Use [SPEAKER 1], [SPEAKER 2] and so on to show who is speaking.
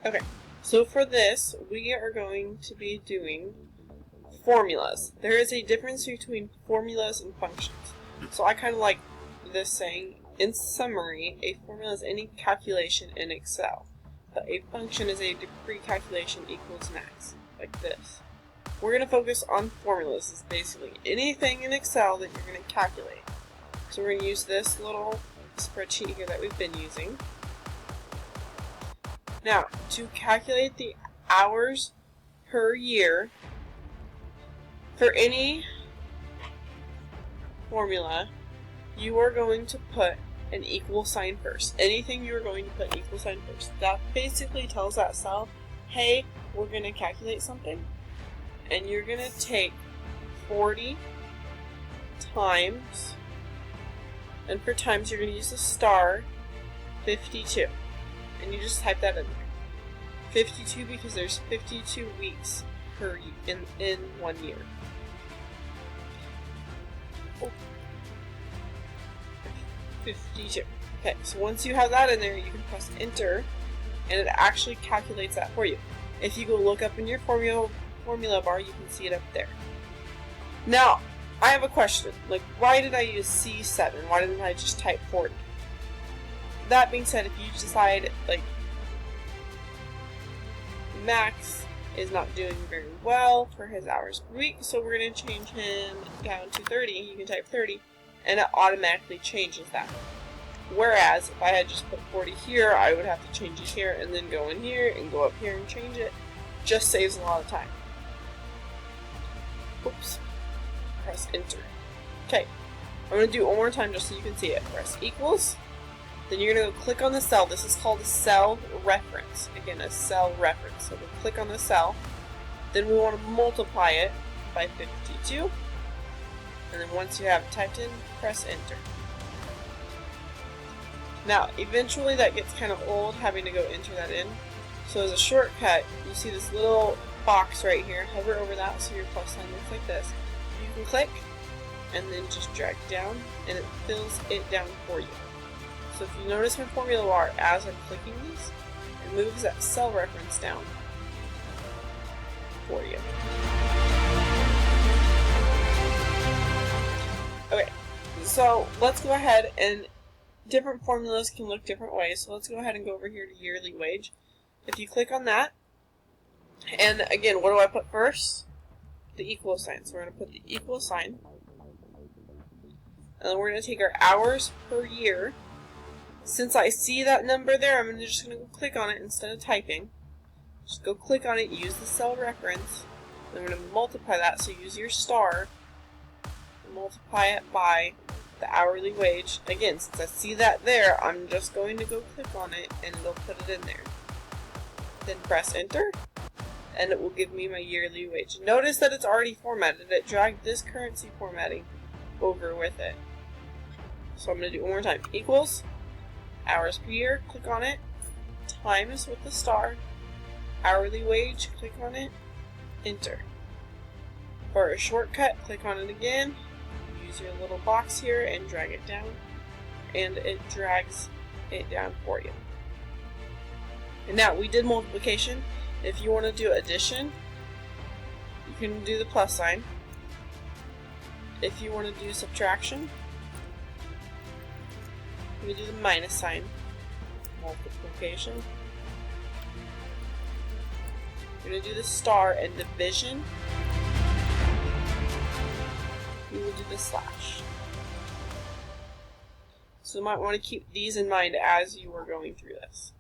[SPEAKER 1] Okay, so for this, we are going to be doing formulas. There is a difference between formulas and functions. So I kind of like this saying, in summary, a formula is any calculation in Excel, but a function is a discrete calculation equals max, like this. We're going to focus on formulas. It's basically anything in Excel that you're going to calculate. So we're going to use this little spreadsheet here that we've been using. Now, to calculate the hours per year for any formula, you are going to put an equal sign first. Anything you are going to put an equal sign first. That basically tells that cell, hey, we're going to calculate something, and you're going to take 40 times, and for times you're going to use the star 52. And you just type that in there. 52 because there's 52 weeks per in 1 year. Oh. 52. Okay, so once you have that in there, you can press enter, and it actually calculates that for you. If you go look up in your formula bar, you can see it up there. Now, I have a question. Like, why did I use C7? Why didn't I just type 40? That being said, if you decide, like, Max is not doing very well for his hours per week, so we're going to change him down to 30. You can type 30, and it automatically changes that. Whereas, if I had just put 40 here, I would have to change it here, and then go in here, and go up here and change it. Just saves a lot of time. Oops. Press enter. Okay, I'm going to do it one more time just so you can see it. Press equals. Then you're going to go click on the cell. This is called a cell reference. Again, a cell reference. So we'll click on the cell. Then we want to multiply it by 52. And then once you have typed in, press enter. Now, eventually that gets kind of old having to go enter that in. So as a shortcut, you see this little box right here. Hover over that so your plus sign looks like this. You can click and then just drag down, and it fills it down for you. So if you notice my formula bar, as I'm clicking these, it moves that cell reference down for you. Okay, so let's go ahead, and different formulas can look different ways. So let's go ahead and go over here to yearly wage. If you click on that, and again, what do I put first? The equal sign. So we're going to put the equal sign. And then we're going to take our hours per year. Since I see that number there, I'm just going to go click on it instead of typing. Just go click on it, use the cell reference. Then we're going to multiply that, so use your star. And multiply it by the hourly wage. Again, since I see that there, I'm just going to go click on it and it'll put it in there. Then press enter, and it will give me my yearly wage. Notice that it's already formatted. It dragged this currency formatting over with it. So I'm going to do it one more time. Equals hours per year, click on it, times with the star, hourly wage, click on it, enter. For a shortcut, click on it again, use your little box here and drag it down, and it drags it down for you. And now, we did multiplication. If you want to do addition, you can do the plus sign. If you want to do subtraction, you can do the minus sign. Multiplication. You're going to do the star, and division, you will do the slash. So you might want to keep these in mind as you are going through this.